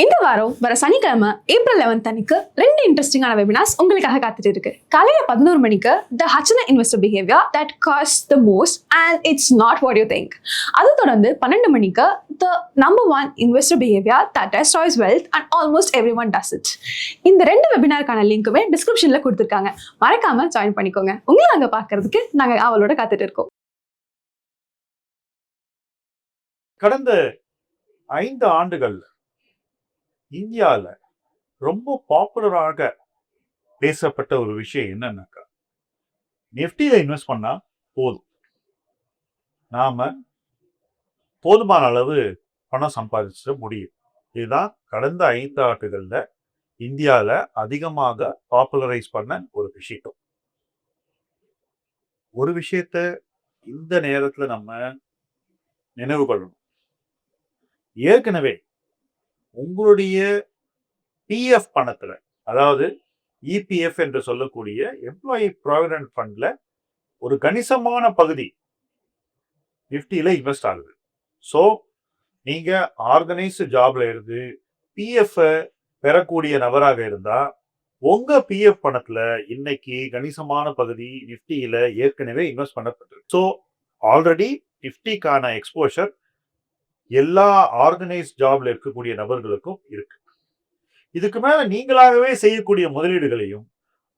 இந்த வாரம் வர சனிக்கிழமை ஏப்ரல் 11 அன்னைக்கு 2 இன்ட்ரெஸ்டிங்கான வெபினார்ஸ் உங்களுக்காக காத்துட்டு இருக்கு. காலையில 11 மணிக்கு த ஹச்ன investor behaviour that cost the most and it's not what you think. அது தொடர்ந்து 12 மணிக்கு the number 1 investor behaviour that destroys wealth and almost everyone does it. இந்த 2 வெபினாருக்கான லிங்க்குமே டிஸ்கிரிப்ஷன்ல கொடுத்துருக்காங்க. மறக்காம ஜாயின் பண்ணிக்கோங்க. உங்களை அங்க பார்க்கறதுக்கு நாங்க அவளோட காத்துட்டு இருக்கோம். கடந்த 5 ஆண்டுகள் இந்தியாவில் ரொம்ப பாப்புலராக பேசப்பட்ட ஒரு விஷயம் என்னன்னாக்கா, நிஃப்டியில இன்வெஸ்ட் பண்ணா போதும், நாம போதுமான அளவு பணம் சம்பாதிச்சிட முடியும். இதுதான் கடந்த 5 ஆண்டுகள்ல இந்தியாவில் அதிகமாக பாப்புலரைஸ் பண்ண ஒரு விஷயம். ஒரு விஷயத்த இந்த நேரத்துல நம்ம நினைவு கொள்ளணும். ஏற்கனவே உங்களுடைய பிஎஃப் பணத்துல, அதாவது இபிஎஃப் என்று சொல்லக்கூடிய எம்ப்ளாயி ப்ராவிடன்ட் ஃபண்ட்ல ஒரு கணிசமான பகுதி நிஃப்டியில இன்வெஸ்ட் ஆகுது. ஸோ நீங்க ஆர்கனைஸ்டு ஜாப்ல இருந்து பிஎஃப் பெறக்கூடிய நபராக இருந்தா உங்க பிஎஃப் பணத்துல இன்னைக்கு கணிசமான பகுதி நிஃப்டியில ஏற்கனவே இன்வெஸ்ட் பண்ணப்பட்டிருக்கு. ஸோ ஆல்ரெடி நிஃப்டிக்கான எக்ஸ்போஷர் எல்லா ஆர்கனைஸ்ட் ஜாப்ல இருக்கக்கூடிய நபர்களுக்கும் இருக்கு. இதுக்கு மேல நீங்களாகவே செய்யக்கூடிய முதலீடுகளையும்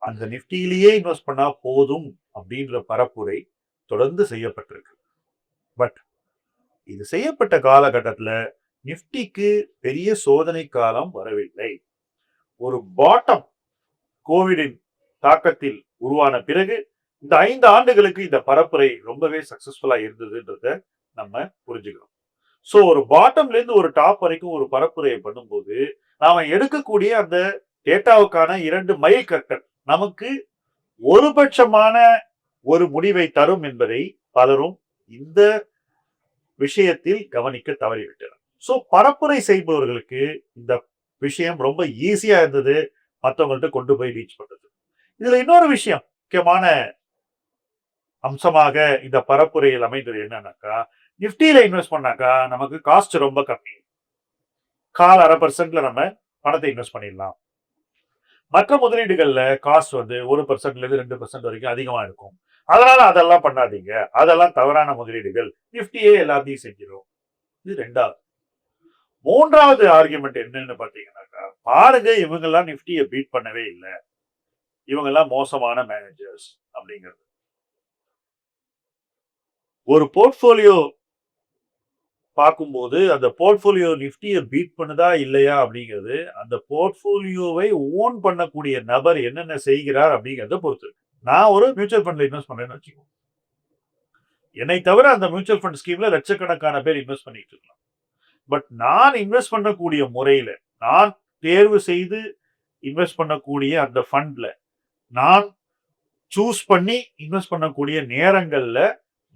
அந்த நிஃப்டியிலேயே இன்வெஸ்ட் பண்ணா போதும் அப்படின்ற பரப்புரை தொடர்ந்து செய்யப்பட்டிருக்கு. பட் இது செய்யப்பட்ட காலகட்டத்துல நிஃப்டிக்கு பெரிய சோதனை காலம் வரவில்லை. ஒரு பாட்டம் கோவிடின் தாக்கத்தில் உருவான பிறகு இந்த 5 ஆண்டுகளுக்கு இந்த பரப்புரை ரொம்பவே சக்சஸ்ஃபுல்லா இருந்ததுன்றத நம்ம புரிஞ்சுக்கிறோம். ஸோ ஒரு பாட்டம்ல இருந்து ஒரு டாப் வரைக்கும் ஒரு பரப்புரையை பண்ணும்போது நாம எடுக்கக்கூடிய அந்த டேட்டாவுக்கான 2 மைல் கட்டம் நமக்கு ஒருபட்சமான ஒரு முடிவை தரும் என்பதை பலரும் இந்த விஷயத்தில் கவனிக்க தவறிவிட்டனர். ஸோ பரப்புரை செய்பவர்களுக்கு இந்த விஷயம் ரொம்ப ஈஸியா இருந்தது, மற்றவங்கள்ட்ட கொண்டு போய் ரீச் பண்றது. இதுல இன்னொரு விஷயம் முக்கியமான அம்சமாக இந்த பரப்புரையில் அமைந்தது என்னன்னாக்கா, நிஃப்டியில இன்வெஸ்ட் பண்ணாக்கா நமக்கு காஸ்ட் ரொம்ப கம்மி, 0.25% நம்ம பணத்தை இன்வெஸ்ட் பண்ணிடலாம். மற்ற முதலீடுகள்ல காஸ்ட் 1%ல இருந்து 2% வரைக்கும் அதிகமா இருக்கும். அதனால அதெல்லாம் பண்ணாதீங்க, அதெல்லாம் தவறான முதலீடுகள், நிஃப்டியே எல்லாத்தையும் செஞ்சிடும். இது 2வது. 3வது ஆர்குமெண்ட் என்னன்னு பாத்தீங்கன்னாக்கா, பாருங்க இவங்கெல்லாம் நிஃப்டியை பீட் பண்ணவே இல்லை, இவங்கெல்லாம் மோசமான மேனேஜர்ஸ் அப்படிங்கிறது. ஒரு போர்ட்போலியோ பார்க்கும்போது அந்த போர்ட்போலியோ நிஃப்டியை பீட் பண்ணுதா இல்லையா அப்படிங்கிறது அந்த போர்ட்போலியோவை ஓன் பண்ணக்கூடிய நபர் என்னென்ன செய்கிறார் அப்படிங்கிறத பொறுத்து. நான் ஒரு மியூச்சுவல் ஃபண்ட்ல இன்வெஸ்ட் பண்றேன்னு வச்சுக்கோங்க, என்னை தவிர அந்த மியூச்சுவல் ஃபண்ட் ஸ்கீம்ல லட்சக்கணக்கான பேர் இன்வெஸ்ட் பண்ணிட்டு இருக்கலாம். பட் நான் இன்வெஸ்ட் பண்ணக்கூடிய முறையில, நான் தேர்வு செய்து இன்வெஸ்ட் பண்ணக்கூடிய அந்த ஃபண்ட்ல, நான் சூஸ் பண்ணி இன்வெஸ்ட் பண்ணக்கூடிய நேரங்கள்ல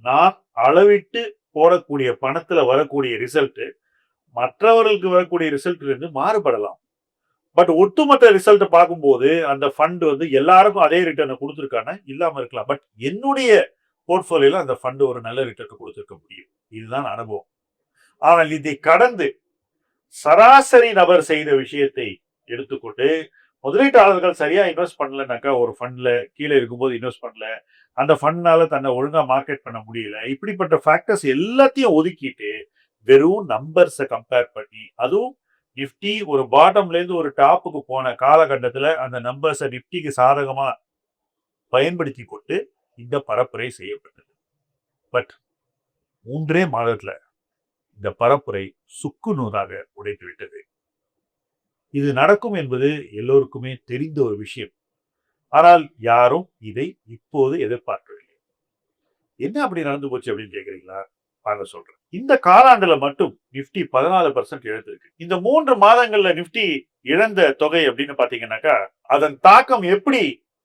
நான் அளவிட்டு போடக்கூடிய பணத்துல வரக்கூடிய ரிசல்ட் மற்றவர்களுக்கு வரக்கூடிய ரிசல்ட்ல இருந்து மாறுபடலாம். பட் ஒட்டுமொத்த ரிசல்ட் பார்க்கும்போது அந்த ஃபண்ட் எல்லாருக்கும் அதே ரிட்டர்னை கொடுத்துருக்கான இல்லாம இருக்கலாம். பட் என்னுடைய போர்ட்போலியோல அந்த ஃபண்ட் ஒரு நல்ல ரிட்டர்ன் கொடுத்துருக்க முடியும். இதுதான் அனுபவம். ஆனால் இதை கடந்து சராசரி நபர் செய்த விஷயத்தை எடுத்துக்கொண்டு முதலீட்டாளர்கள் சரியா இன்வெஸ்ட் பண்ணலனாக்கா, ஒரு ஃபண்ட்ல கீழே இருக்கும்போது இன்வெஸ்ட் பண்ணல, அந்த ஃபண்ட்னால தன்னை ஒழுங்கா மார்க்கெட் பண்ண முடியல, இப்படிப்பட்ட ஃபேக்டர்ஸ் எல்லாத்தையும் ஒதுக்கிட்டு வெறும் நம்பர்ஸை கம்பேர் பண்ணி, அதுவும் நிஃப்டி ஒரு பாட்டம்ல இருந்து ஒரு டாப்புக்கு போன காலகட்டத்துல அந்த நம்பர்ஸை நிஃப்டிக்கு சாதகமா பயன்படுத்தி கொண்டு இந்த பரப்புரை செய்யப்பட்டது. பட் 3 மாதத்துல இந்த பரப்புரை சுக்கு நூறாக உடைத்து விட்டது. இது நடக்கும் என்பது எல்லோருக்குமே தெரிந்த ஒரு விஷயம். ஆனால் யாரும் இதை இப்போது எதிர்பார்க்கவில்லை. என்ன அப்படி நடந்து போச்சு அப்படின்னு கேக்குறீங்களா? வாங்க சொல்றேன். இந்த காலாண்டுல மட்டும் நிஃப்டி 14% இழந்திருக்கு. இந்த 3 மாதங்கள்ல நிஃப்டி இழந்த தொகை அப்படின்னு பாத்தீங்கன்னாக்கா, அதன் தாக்கம் எப்படி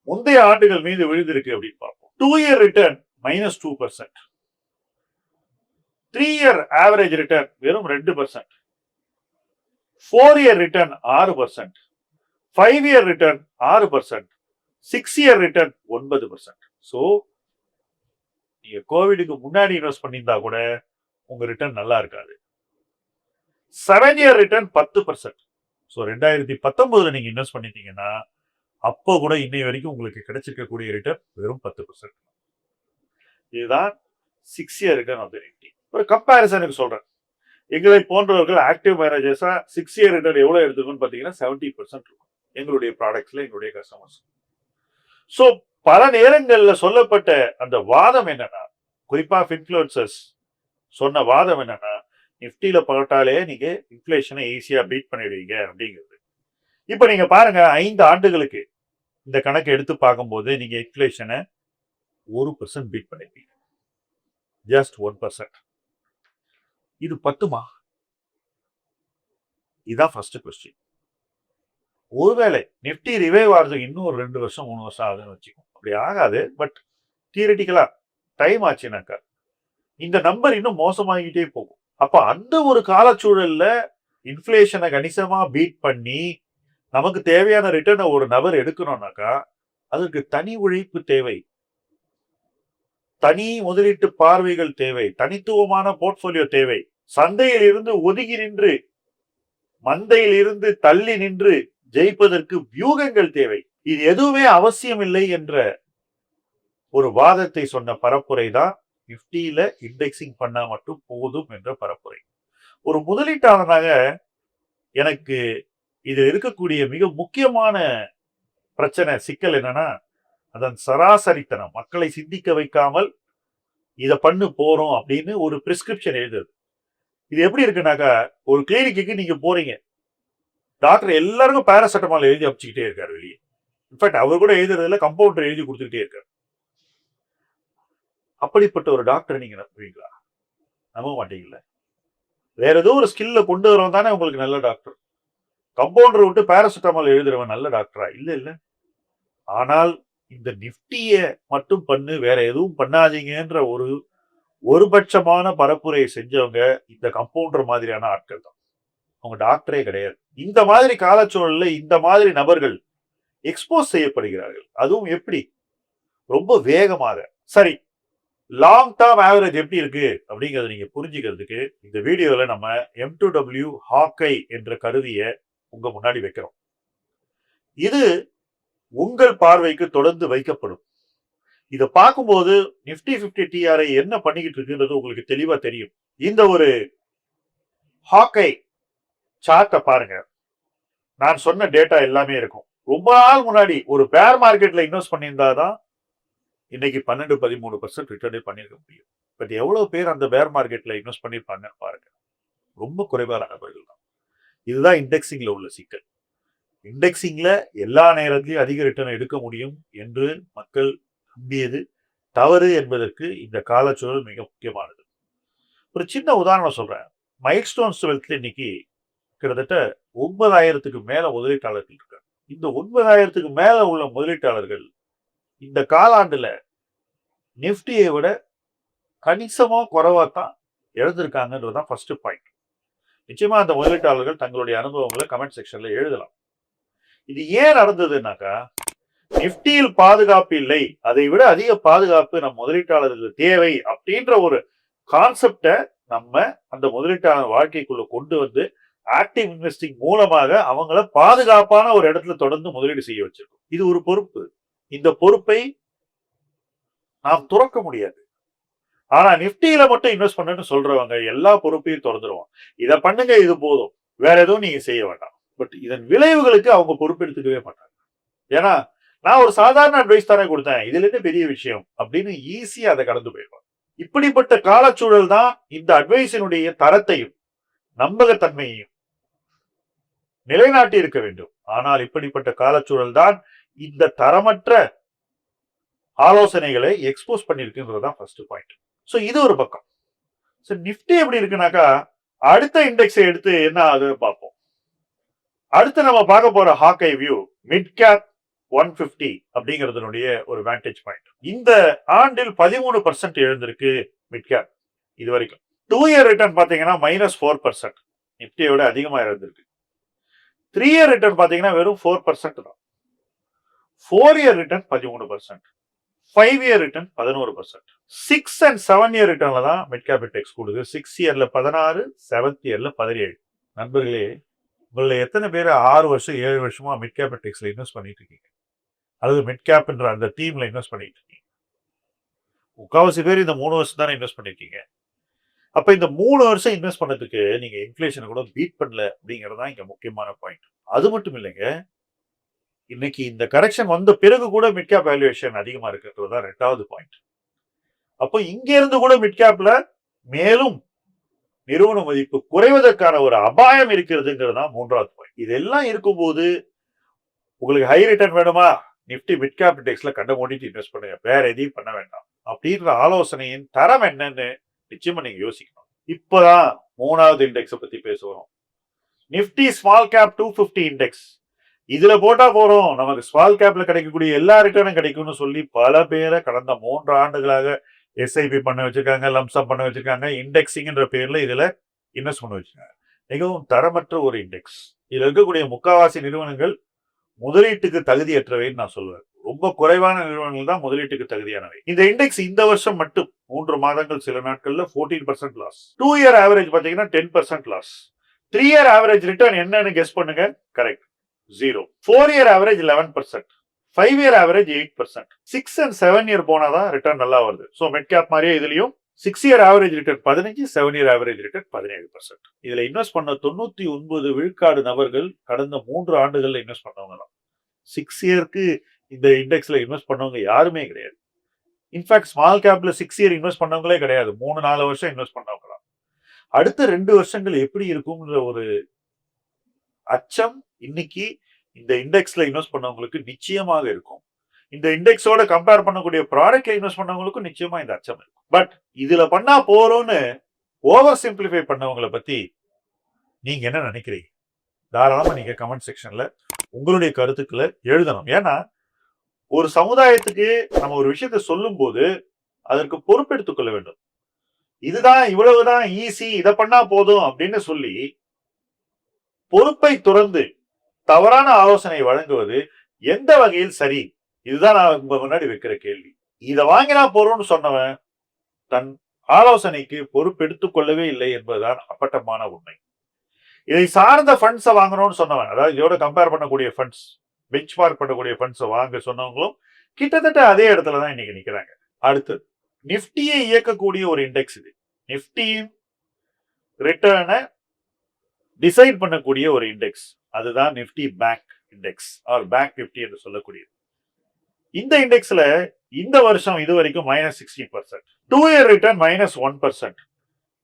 முந்தைய ஆண்டுகள் மீது விழுந்திருக்கு அப்படின்னு பார்ப்போம். 2 year return -2%, 3 year average return வெறும் 2%, 4 year return 6%, 5 year return 6%, 6 year return 9%. So நீங்க கோவிடுக்கு முன்னாடி இன்வெஸ்ட் பண்ணியிருந்தா கூட உங்க ரிட்டர்ன் நல்லா இருக்காது. 7 இயர் ரிட்டர்ன் 10%, ஸோ 2019 நீங்க இன்வெஸ்ட் பண்ணிட்டீங்கன்னா அப்போ கூட இன்னை வரைக்கும் உங்களுக்கு கிடைச்சிருக்கக்கூடிய ரிட்டர்ன் வெறும் 10%. இதுதான் 6 year return of the Nifty. ஒரு கம்பேரிசனுக்கு சொல்றேன். எங்களை போன்றவர்கள் ஆக்டிவ் மேனேஜர்ஸா 6 இயர் ரிட்டர்ன் எவ்வளவு எடுத்துக்கணும்னு பாத்தீங்கன்னா 70% இருக்கும் எங்களுடைய ப்ராடக்ட்ஸ்ல எங்களுடைய கஸ்டமர்ஸ். ஸோ பல நேரங்கள்ல சொல்லப்பட்ட அந்த வாதம் என்னன்னா, குறிப்பா இன்ஃப்ளூயன்சர்ஸ் சொன்ன வாதம் என்னன்னா, நிஃப்டியில போட்டாலே நீங்க இன்ஃபிளேஷனை ஈஸியா பீட் பண்ணிடுவீங்க அப்படிங்கிறது. இப்ப நீங்க பாருங்க, 5 ஆண்டுகளுக்கு இந்த கணக்கு எடுத்து பார்க்கும்போது நீங்க இன்ஃபிளேஷனை 1% பீட் பண்ணிருப்பீங்க. ஜஸ்ட் 1%. இது பத்துமா? இதுதான் ஃபர்ஸ்ட் கொஸ்டின். ஒருவேளை நிஃப்டி ரிவைவ் ஆகிறதுக்கு இன்னும் ஒரு 2 வருஷம் 3 வருஷம் ஆகுதுன்னு வச்சுக்கோங்க. அப்படி ஆகாது. பட் தியரிட்டிக்கலா டைம் ஆச்சுனாக்கா இந்த நம்பர் இன்னும் மோசமாகிட்டே போகும். அப்ப அந்த ஒரு காலச்சூழல்ல இன்ஃபிளேஷனை கணிசமா பீட் பண்ணி நமக்கு தேவையான ரிட்டர்னை ஒரு நபர் எடுக்கணும்னாக்கா அதற்கு தனி உழைப்பு தேவை, தனி முதலீட்டு பார்வைகள் தேவை, தனித்துவமான போர்ட்போலியோ தேவை. சந்தையில் இருந்து ஒதுங்கி நின்று, மந்தையில் இருந்து தள்ளி நின்று ஜெயிப்பதற்கு வியூகங்கள் தேவை. இது எதுவுமே அவசியம் இல்லை என்ற ஒரு வாதத்தை சொன்ன பரப்புரை தான் நிஃப்டியில இண்டெக்ஸிங் பண்ணா மட்டும் போதும் என்ற பரப்புரை. ஒரு முதலீட்டாளராக எனக்கு இது இருக்கக்கூடிய மிக முக்கியமான பிரச்சனை, சிக்கல் என்னன்னா, அதன் சராசரித்தனம். மக்களை சிந்திக்க வைக்காமல் இதை பண்ணு போறோம் அப்படின்னு ஒரு பிரிஸ்கிரிப்ஷன் எழுதுறது. இது எப்படி இருக்குனாக்கா, ஒரு கிளினிக்கு நீங்க போறீங்க, டாக்டர் எல்லாருக்கும் பேராசெட்டமால் எழுதி அமைச்சுக்கிட்டே இருக்காரு வெளியே. இன்ஃபேக்ட் அவர் கூட எழுதுறதுல கம்பவுண்டர் எழுதி கொடுத்துக்கிட்டே இருக்காரு. அப்படிப்பட்ட ஒரு டாக்டரை நீங்க நம்புவீங்களா? நம்ப மாட்டீங்களா? வேற ஏதோ ஒரு ஸ்கில்ல கொண்டு வரவன் தானே உங்களுக்கு நல்ல டாக்டர். கம்பவுண்டர் விட்டு பேராசிட்டமால் எழுதுறவன் நல்ல டாக்டரா? இல்ல இல்ல. ஆனால் இந்த நிஃப்டிய மட்டும் பண்ணு, வேற எதுவும் பண்ணாதீங்கன்ற ஒரு பட்சமான பரப்புரையை செஞ்சவங்க இந்த கம்பவுண்டர் மாதிரியான ஆட்கள் தான். அவங்க டாக்டரே கிடையாது. இந்த மாதிரி காலச்சூழல்ல இந்த மாதிரி நபர்கள் எக்ஸ்போஸ் செய்யப்படுகிறார்கள். அதுவும் எப்படி? ரொம்ப வேகமாக. சரி, லாங் டேர்ம் ஆவரேஜ் எப்படி இருக்கு அப்படிங்கறத நீங்க புரிஞ்சுக்கிறதுக்கு இந்த வீடியோல நம்ம M2W ஹாக்கை என்ற கருவியை உங்க முன்னாடி வைக்கிறோம். இது உங்கள் பார்வைக்கு தொடர்ந்து வைக்கப்படும். இதை பார்க்கும்போது நிஃப்டி 50 TRI என்ன பண்ணிக்கிட்டு இருக்குன்றது உங்களுக்கு தெளிவா தெரியும். இந்த ஒரு ஹாக்கை சார்ட்டை பாருங்க. நான் சொன்ன டேட்டா எல்லாமே இருக்கும். ரொம்ப நாள் முன்னாடி ஒரு பேர் மார்க்கெட்ல இன்வெஸ்ட் பண்ணியிருந்தாதான் இன்னைக்கு 12-13% ரிட்டர்னே பண்ணிருக்க முடியும். பட் எவ்வளவு பேர் அந்த பேர் மார்க்கெட்ல இன்வெஸ்ட் பண்ணிருப்பாங்க பாருங்க. ரொம்ப குறைவான நபர்கள் தான். இதுதான் இண்டெக்ஸிங்ல உள்ள சிக்கல். இண்டெக்ஸிங்ல எல்லா நேரத்திலையும் அதிக ரிட்டர்ன் எடுக்க முடியும் என்று மக்கள் நம்பியது தவறு என்பதற்கு இந்த காலச்சூழல் மிக முக்கியமானது. ஒரு சின்ன உதாரணம் சொல்றேன். மைல்ஸ்டோன்ஸ் 12 இன்னைக்கு கிட்டத்தட்ட 9,000க்கு மேல முதலீட்டாளர்கள் இருக்காங்க. இந்த 9,000க்கு மேல உள்ள முதலீட்டாளர்கள் இந்த காலாண்டுல நிஃப்டியை விட கணிசமா குறைவா தான் எழுந்திருக்காங்கன்றதுதான் ஃபர்ஸ்ட் பாயிண்ட். நிச்சயமா அந்த முதலீட்டாளர்கள் தங்களுடைய அனுபவங்களை கமெண்ட் செக்ஷன்ல எழுதலாம். இது ஏன் நடந்ததுன்னாக்கா, நிஃப்டியில் பாதுகாப்பு இல்லை, அதை விட அதிக பாதுகாப்பு நம் முதலீட்டாளர்களுக்கு தேவை அப்படின்ற ஒரு கான்செப்டை நம்ம அந்த முதலீட்டாளர் வாழ்க்கைக்குள்ள கொண்டு வந்து ஆக்டிவ் இன்வெஸ்டிங் மூலமாக அவங்கள பாதுகாப்பான ஒரு இடத்துல தொடர்ந்து முதலீடு செய்ய வச்சிருக்கோம். இது ஒரு பொறுப்பு. இந்த பொறுப்பை நாம் துறக்க முடியாது. ஆனா நிஃப்டியில மட்டும் இன்வெஸ்ட் பண்ணுன்னு சொல்றவங்க எல்லா பொறுப்பையும் திறந்துருவாங்க. இதை பண்ணுங்க, இது போதும், வேற எதுவும் நீங்க செய்ய வேண்டாம். பட் இதன் விளைவுகளுக்கு அவங்க பொறுப்பு எடுத்துக்கவே மாட்டாங்க. ஏன்னா நான் ஒரு சாதாரண அட்வைஸ் தானே கொடுத்தேன், இதுல இருந்து பெரிய விஷயம் அப்படின்னு ஈஸியா அதை கடந்து போயிடுவாங்க. இப்படிப்பட்ட காலச்சூழல் தான் இந்த அட்வைஸினுடைய தரத்தையும் நம்பகத்தன்மையையும் நிலைநாட்டி இருக்க வேண்டும். ஆனால் இப்படிப்பட்ட காலச்சூழல் தான் இந்த தரமற்ற ஆலோசனைகளை எக்ஸ்போஸ் பண்ணிருக்குன்றதுதான் ஃபர்ஸ்ட் பாயிண்ட். சோ இது ஒரு பக்கம். சோ நிஃப்டி எப்படி இருக்குனாக்கா, அடுத்த இண்டெக்ஸை எடுத்து என்ன ஆகுது பார்ப்போம். அடுத்து நம்ம பார்க்க போற ஹாக்கை வியூ மிட் கேப் 150 அப்படிங்கிறதுனுடைய ஒரு வேண்டேஜ் பாயிண்ட். இந்த ஆண்டில் 13% எழுந்திருக்கு மிட் கேப் இது வரைக்கும். 2 இயர் ரிட்டர்ன் பாத்தீங்கன்னா -4%, நிப்டியோட அதிகமா இருந்திருக்கு. 3 இயர் ரிட்டர்ன் பாத்தீங்கன்னா வெறும் 4% தான். 4 year return 13%, 5 year return 11%, 6 and 7 year ரிட்டர்ன்ல தான் மிட் கேப் இண்டெக்ஸ் கொடுக்குது. 6 இயர்ல 16, 7th இயர்ல 17. நண்பர்களே, உங்களை எத்தனை பேர் 6 வருஷம் 7 வருஷமா மிட் கேப் இண்டெக்ஸ்ல இன்வெஸ்ட் பண்ணிட்டு இருக்கீங்க, அல்லது மிட் கேப்ன்ற அந்த டீம்ல இன்வெஸ்ட் பண்ணிட்டு இருக்கீங்க? முக்காவாசி பேர் இந்த 3 வருஷம் தானே இன்வெஸ்ட் பண்ணிருக்கீங்க. அப்ப இந்த 3 வருஷம் இன்வெஸ்ட் பண்ணதுக்கு நீங்க இன்ஃபிளேஷனை கூட பீட் பண்ணல அப்படிங்கிறது தான் இங்க முக்கியமான பாயிண்ட். அது மட்டும் இல்லைங்க, இன்னைக்கு இந்த கரெக்ஷன் வந்த பிறகு கூட மிட் கேப் வேல்யூவேஷன் அதிகமா இருக்குன்றது தான் 2வது பாயிண்ட். அப்போ இங்க இருந்து கூட மிட் கேப்ல மேலும் நிறுவன மதிப்பு குறைவதற்கான ஒரு அபாயம் இருக்கிறதுங்கிறது தான் 3வது பாயிண்ட். இதெல்லாம் இருக்கும்போது உங்களுக்கு ஹை ரிட்டர்ன் வேணுமா, நிப்டி மிட் கேப் இண்டெக்ஸ்ல கண்ட மூடிட்டு இன்வெஸ்ட் பண்ணுங்க, வேற எதையும் பண்ண வேண்டாம் அப்படின்ற ஆலோசனையின் தரம் என்னன்னு நிச்சயமா நீங்க யோசிக்கணும். இப்பதான் 3வது இண்டெக்ஸை பத்தி பேசுவோம். Nifty small cap 250 index. இதுல போட்டா போறோம், நமக்கு ஸ்மால் கேப்ல கிடைக்கக்கூடிய எல்லா ரிட்டர்னும் கிடைக்கும்னு சொல்லி பல பேரை கடந்த 3 ஆண்டுகளாக எஸ்ஐபி பண்ண வச்சிருக்காங்க, லம்சம் பண்ண வச்சிருக்காங்க, இண்டெக்ஸிங்ன்ற பேர்ல இதுல இன்வெஸ்ட் பண்ண வச்சிருக்காங்க. மிகவும் தரமற்ற ஒரு இண்டெக்ஸ். இதுல இருக்கக்கூடிய முக்காவாசி நிறுவனங்கள் முதலீட்டுக்கு தகுதியற்றவைன்னு நான் சொல்லுவேன். ரொம்ப குறைவான நிறுவனங்கள் தான் முதலீட்டுக்கு தகுதியானவை. இந்த இண்டெக்ஸ் இந்த வருஷம் மட்டும் 3 மாதங்கள் சில நாட்கள்ல 14% லாஸ். 2 இயர் ஆவரேஜ் பாத்தீங்கன்னா 10% லாஸ். 3 இயர் ஆவரேஜ் ரிட்டர்ன் என்னன்னு கெஸ் பண்ணுங்க. Correct, 0. 4 year average 11%, 5 year average 8%, 6 and 7 year போனாதான் ரிட்டர்ன் நல்லா வருது. சோ மிட் கேப் மாதிரியே இதுலயும் 6 year average return 15, 7 year average return 17%. இதுல இன்வெஸ்ட் பண்ண 99 விழுக்காடு நபர்கள் கடந்த 3 ஆண்டுகள்ல இன்வெஸ்ட் பண்ணவங்க தான். 6 இயருக்கு இந்த இண்டெக்ஸ்ல இன்வெஸ்ட் பண்ணவங்க யாருமே கிடையாது. இன்ஃபேக்ட் ஸ்மால் கேப்ல 6 இயர் இன்வெஸ்ட் பண்ணவங்களே கிடையாது. 3-4 வருஷம் இன்வெஸ்ட் பண்ணவங்க தான். அடுத்த 2 வருஷங்கள் எப்படி இருக்கும்ன்ற ஒரு அச்சம் இன்னைக்கு இந்த இண்டெக்ஸ்ல இன்வெஸ்ட் பண்ணவங்களுக்கு நிச்சயமாக இருக்கும். இந்த இண்டெக்ஸோட கம்பேர் பண்ணக்கூடிய ப்ராடக்ட்ல இன்வெஸ்ட் பண்ணவங்களுக்கும் நிச்சயமா இந்த அச்சம் இருக்கும். பட் இதுல பண்ணா போறோம்னு ஓவர் சிம்பிளிஃபை பண்ணவங்களை பத்தி நீங்க என்ன நினைக்கிறீங்க? தாராளமா நீங்க கமெண்ட் செக்ஷன்ல உங்களுடைய கருத்துக்களை எழுதணும். ஏன்னா ஒரு சமுதாயத்துக்கு நம்ம ஒரு விஷயத்தை சொல்லும் போது அதற்கு பொறுப்பெடுத்துக் கொள்ள வேண்டும். இதுதான் இவ்வளவுதான் ஈஸி, இதை பண்ணா போதும் அப்படின்னு சொல்லி பொறுப்பை துறந்து தவறான ஆலோசனை வழங்குவது எந்த வகையில் சரி? இதுதான் நான் உங்க முன்னாடி வைக்கிற கேள்வி. இதை வாங்கினா போறோம்னு சொன்னவன் தன் ஆலோசனைக்கு பொறுப்பெடுத்துக் கொள்ளவே இல்லை என்பதுதான் அப்பட்டமான உண்மை. இதை சார்ந்த ஃபண்ட்ஸை வாங்கணும்னு சொன்னவன், அதாவது இதோட கம்பேர் பண்ணக்கூடிய ஃபண்ட்ஸ், பெஞ்ச் மார்க் பண்ணக்கூடிய ஃபண்ட்ஸை வாங்க சொன்னவங்களும் கிட்டத்தட்ட அதே இடத்துல தான் இன்னைக்கு நிக்கிறாங்க. அடுத்து நிப்டியை இயக்கக்கூடிய ஒரு இண்டெக்ஸ் இது. நிப்டியின் ரிட்டர்னை டிசைட் பண்ணக்கூடிய ஒரு இண்டெக்ஸ், அதுதான் Nifty bank index R bank Nifty என்று சொல்லக்கூடியது. இந்த இண்டெக்ஸ்ல இந்த வருஷம் இது வரைக்கும் -16%, 2 year return -1%,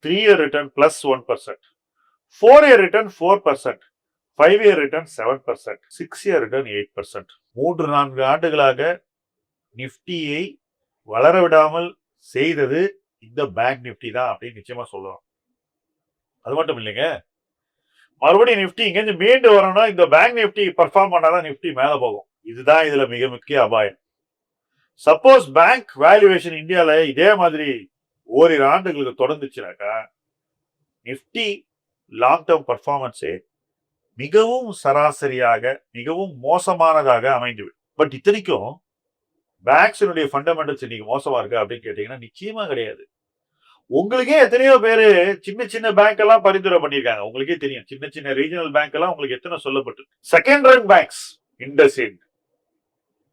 3 year return +1%, 4 year return 4%, 5 year return 7%, 6 year return 8%. 3-4 ஆண்டுகளாக நிப்டியை வளர விடாமல் செய்தது இந்த பேங்க் நிப்டி தான் அப்படின்னு நிச்சயமா சொல்லலாம். அது மட்டும் இல்லைங்க, மறுபடியும் நிப்டி இங்க மீண்டு வரணும்னா இந்த பேங்க் நிப்டி பர்ஃபார்ம் பண்ணாதான் நிப்டி மேல போகும். இதுதான் இதுல மிக முக்கிய அபாயம். சப்போஸ் பேங்க் வேல்யூவேஷன் இந்தியால இதே மாதிரி ஓரிரு ஆண்டுகளுக்கு தொடர்ந்துச்சுனாக்கா நிப்டி லாங் டேர்ம் பர்ஃபார்மன்ஸே மிகவும் சராசரியாக மிகவும் மோசமானதாக அமைந்துவிடும். பட் இத்தனைக்கும் பேங்க்ஸினுடைய ஃபண்டமெண்டல்ஸ் இன்னைக்கு மோசமா இருக்கு அப்படின்னு கேட்டீங்கன்னா நிச்சயமா கிடையாது. உங்களுக்கே எத்தனையோ பேரு சின்ன சின்ன பேங்க் எல்லாம் பரிந்துரை பண்ணிருக்காங்க. உங்களுக்கே தெரியும், சின்ன சின்ன ரீஜனல் பேங்க் எல்லாம் உங்களுக்கு எத்தனை சொல்லப்பட்டு. Second run banks, IndusInd,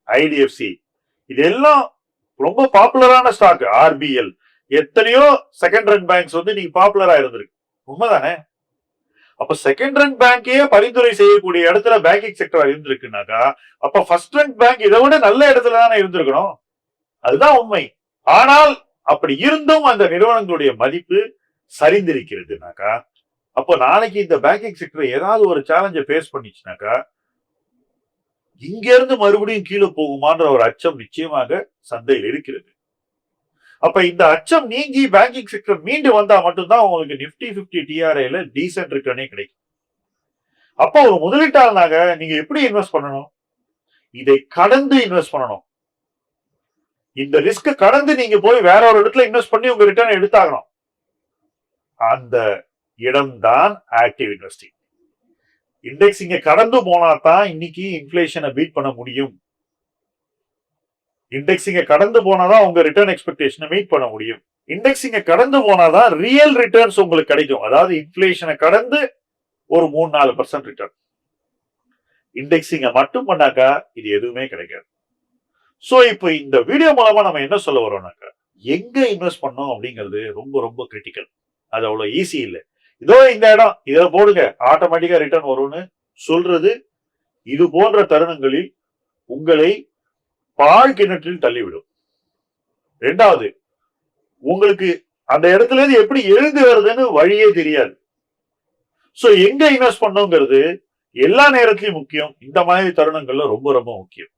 IDFC, இதெல்லாம் ரொம்ப பாப்புலரான ஸ்டாக். ஆர்பிஎல், எத்தனையோ செகண்ட் ரன் பேங்க்ஸ் வந்து நீங்க பாப்புலரா இருந்திருக்கு. உண்மைதானே? அப்ப செகண்ட் ரன் பேங்கே பரிந்துரை செய்யக்கூடிய இடத்துல பேங்கிங் செக்டர் இருந்திருக்குனாக்கா அப்ப ஃபர்ஸ்ட் ரன் பேங்க் இதை விட நல்ல இடத்துல தானே இருந்திருக்கணும். அதுதான் உண்மை. ஆனால் அப்படி இருந்தும் அந்த நிறுவனங்களுடைய மதிப்பு சரிந்திருக்கிறதுனாக்கா அப்போ நாளைக்கு இந்த பேங்கிங் செக்டர் ஏதாவது ஒரு சேலஞ்சை ஃபேஸ் பண்ணிச்சுனாக்கா இங்க இருந்து மறுபடியும் கீழே போகுமான்ற ஒரு அச்சம் நிச்சயமாக சந்தையில் இருக்கிறது. அப்ப இந்த அச்சம் நீங்கி பேங்கிங் செக்டர் மீண்டு வந்தா மட்டும்தான் உங்களுக்கு நிப்டி 50 டிஆர்ஐல டீசென்ட் ரிட்டர்னே கிடைக்கும். அப்போ ஒரு முதலீட்டாளனாக நீங்க எப்படி இன்வெஸ்ட் பண்ணணும்? இதை கடந்து இன்வெஸ்ட் பண்ணணும். இந்த ரிஸ்க் கடந்து நீங்க போய் வேற ஒரு இடத்துல இன்வெஸ்ட் பண்ணி உங்க ரிட்டர்ன் எடுத்தாகணும். அந்த இடம்தான் ஆக்டிவ் இன்வெஸ்டிங். இண்டெக்ஸ் இங்க கடந்து போனா தான் இன்னைக்கு இன்ஃபிளேஷனை பீட் பண்ண முடியும். இண்டெக்ஸிங்க கடந்து போனாதான் உங்க ரிட்டர்ன் எக்ஸ்பெக்டேஷனை மீட் பண்ண முடியும். இண்டெக்ஸிங்க கடந்து போனாதான் ரியல் ரிட்டர்ன்ஸ் உங்களுக்கு கிடைக்கும். அதாவது இன்ஃபிளேஷனை கடந்து ஒரு 3-4% ரிட்டர்ன். இண்டெக்ஸிங்க மட்டும் பண்ணாக்கா இது எதுவுமே கிடைக்காது. சோ இப்போ இந்த வீடியோ மூலமா நம்ம என்ன சொல்ல வரோம்னாக்கா, எங்க இன்வெஸ்ட் பண்ணோம் அப்படிங்கிறது ரொம்ப ரொம்ப கிரிட்டிக்கல். அது அவ்வளவு ஈஸி இல்ல. இதோ இந்த இடம் இதை போடுங்க ஆட்டோமேட்டிக்கா ரிட்டர்ன் வரும்னு சொல்றது இது போன்ற தருணங்களில் உங்களை பாழ் கிணற்றில் தள்ளிவிடும். இரண்டாவது, உங்களுக்கு அந்த இடத்துல இருந்து எப்படி எழுந்து வருதுன்னு வழியே தெரியாது. சோ எங்க இன்வெஸ்ட் பண்ணோங்கிறது எல்லா நேரத்திலும் முக்கியம். இந்த மாதிரி தருணங்கள்ல ரொம்ப ரொம்ப முக்கியம்.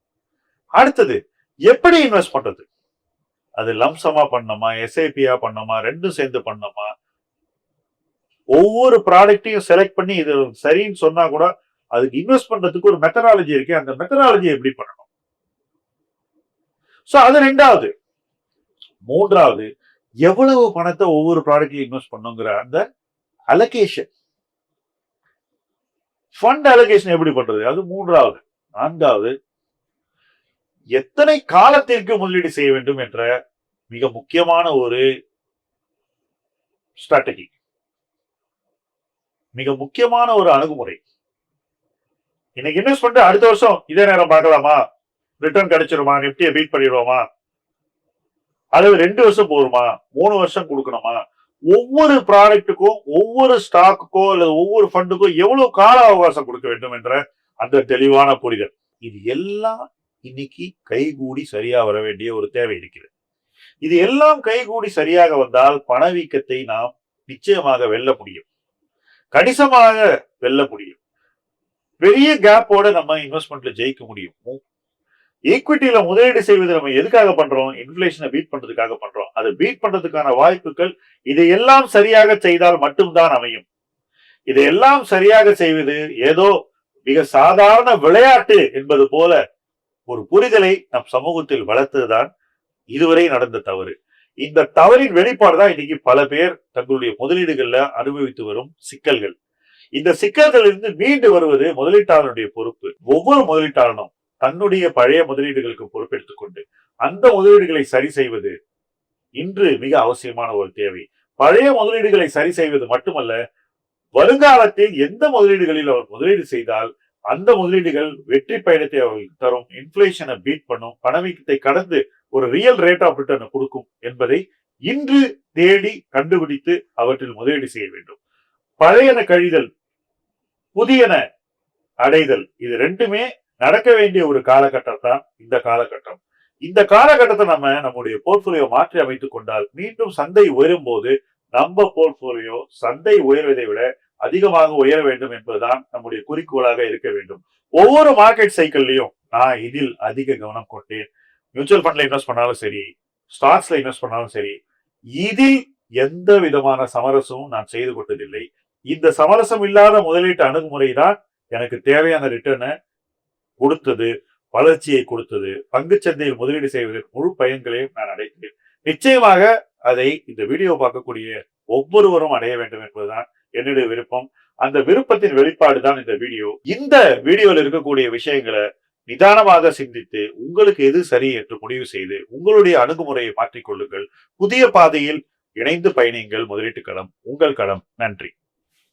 அடுத்தது, எப்படி இன்வெஸ்ட் பண்றது? அது லம்சமா பண்ணணுமா, எஸ்ஐபியா பண்ணணுமா, ரெண்டும் சேர்ந்து பண்ணணுமா? ஒவ்வொரு ப்ராடக்ட்டையும் செலக்ட் பண்ணி இது சரின்னு சொன்னா கூட அதுக்கு இன்வெஸ்ட் பண்றதுக்கு ஒரு மெத்தடாலஜி இருக்கு. அந்த மெத்தடாலஜி எப்படி பண்ணணும்? சோ அது ரெண்டாவது. மூன்றாவது, எவ்வளவு பணத்தை ஒவ்வொரு ப்ராடக்ட்லயும் இன்வெஸ்ட் பண்ணுங்கிற அந்த அலோகேஷன், ஃபண்ட் அலோகேஷன் எப்படி பண்றது? அது மூன்றாவது. நான்காவது, எத்தனை காலத்திற்கு முதலீடு செய்ய வேண்டும் என்ற மிக முக்கியமான ஒரு ஸ்ட்ராட்டஜி, மிக முக்கியமான ஒரு அணுகுமுறை. இன்னைக்கு இன்வெஸ்ட் பண்ணிட்டு அடுத்த வருஷம் இதே நேரம் பார்க்கலாமா, ரிட்டர்ன் கிடைச்சிருமா, நிப்டியை பீட் பண்ணிடுவோமா, அல்லது 2 வருஷம் போருமா, 3 வருஷம் கொடுக்கணுமா, ஒவ்வொரு ப்ராடக்ட்டுக்கும் ஒவ்வொரு ஸ்டாக்குக்கோ அல்லது ஒவ்வொரு ஃபண்டுக்கோ எவ்வளவு கால அவகாசம் கொடுக்க வேண்டும் என்ற அந்த தெளிவான புரிதல், இது எல்லாம் இன்னைக்கு கைகூடி சரியா வர வேண்டிய ஒரு தேவை இருக்கிறது. இது எல்லாம் கைகூடி சரியாக வந்தால் பணவீக்கத்தை நாம் நிச்சயமாக வெல்ல முடியும், கணிசமாக வெல்ல முடியும். பெரிய கேப்போட நம்ம இன்வெஸ்ட்மெண்ட்ல ஜெயிக்க முடியும். ஈக்விட்டியில முதலீடு செய்வது நம்ம எதுக்காக பண்றோம்? இன்ஃபிளேஷனை பீட் பண்றதுக்காக பண்றோம். அதை பீட் பண்றதுக்கான வாய்ப்புகள் இதையெல்லாம் சரியாக செய்தால் மட்டும்தான் அமையும். இதையெல்லாம் சரியாக செய்வது ஏதோ மிக சாதாரண விளையாட்டு என்பது போல ஒரு புரிதலை நம் சமூகத்தில் வளர்த்ததுதான் இதுவரை நடந்த தவறு. இந்த தவறின் வெளிப்பாடு தான் இன்னைக்கு பல பேர் தங்களுடைய முதலீடுகள்ல அனுபவித்து வரும் சிக்கல்கள். இந்த சிக்கல்களிலிருந்து மீண்டு வருவது முதலீட்டாளருடைய பொறுப்பு. ஒவ்வொரு முதலீட்டாளனும் தன்னுடைய பழைய முதலீடுகளுக்கு பொறுப்பெடுத்துக் கொண்டு அந்த முதலீடுகளை சரி செய்வது இன்று மிக அவசியமான ஒரு தேவை. பழைய முதலீடுகளை சரி செய்வது மட்டுமல்ல, வருங்காலத்தில் எந்த முதலீடுகளில் அவர் முதலீடு செய்தால் அந்த முதலீடுகள் வெற்றி பயணத்தை அவர்களுக்கு தரும், இன்ஃபிளேஷனை பீட் பண்ணும், பணவீக்கத்தை கடந்து ஒரு ரியல் ரேட் ஆஃப் ரிட்டர்ன் கொடுக்கும் என்பதை இன்று தேடி கண்டுபிடித்து அவற்றில் முதலீடு செய்ய வேண்டும். பழையன கழிதல், புதியன அடைதல், இது ரெண்டுமே நடக்க வேண்டிய ஒரு காலகட்டம் தான் இந்த காலகட்டம். இந்த காலகட்டத்தை நம்ம நம்முடைய போர்ட்போலியோ மாற்றி அமைத்துக் கொண்டால் மீண்டும் சந்தை உயரும் போது நம்ம போர்ட்போலியோ சந்தை உயர்வதை விட அதிகமாக உயர வேண்டும் என்பதுதான் நம்முடைய குறிக்கோளாக இருக்க வேண்டும். ஒவ்வொரு மார்க்கெட் சைக்கிள்லயும் நான் இதில் அதிக கவனம் கொண்டேன். மியூச்சுவல் ஃபண்ட்ல இன்வெஸ்ட் பண்ணாலும் சரி, ஸ்டாக்ஸ்ல இன்வெஸ்ட் பண்ணாலும் சரி, இதில் எந்த விதமான சமரசமும் நான் செய்து கொண்டதில்லை. இந்த சமரசம் இல்லாத முதலீட்டு அணுகுமுறை தான் எனக்கு தேவையான ரிட்டர்னை கொடுத்தது, வளர்ச்சியை கொடுத்தது. பங்குச்சந்தையில் முதலீடு செய்வதற்கு முழு பயன்களையும் நான் அடைந்தேன். நிச்சயமாக அதை இந்த வீடியோ பார்க்கக்கூடிய ஒவ்வொருவரும் அடைய வேண்டும் என்பதுதான் என்னுடைய விருப்பம். அந்த விருப்பத்தின் வெளிப்பாடு தான் இந்த வீடியோ. இந்த வீடியோவில் இருக்கக்கூடிய விஷயங்களை நிதானமாக சிந்தித்து உங்களுக்கு எது சரி என்று முடிவு செய்து உங்களுடைய அணுகுமுறையை மாற்றிக்கொள்ளுங்கள். புதிய பாதையில் இணைந்து பயணியுங்கள். முதலீட்டு களம் உங்கள் களம். நன்றி.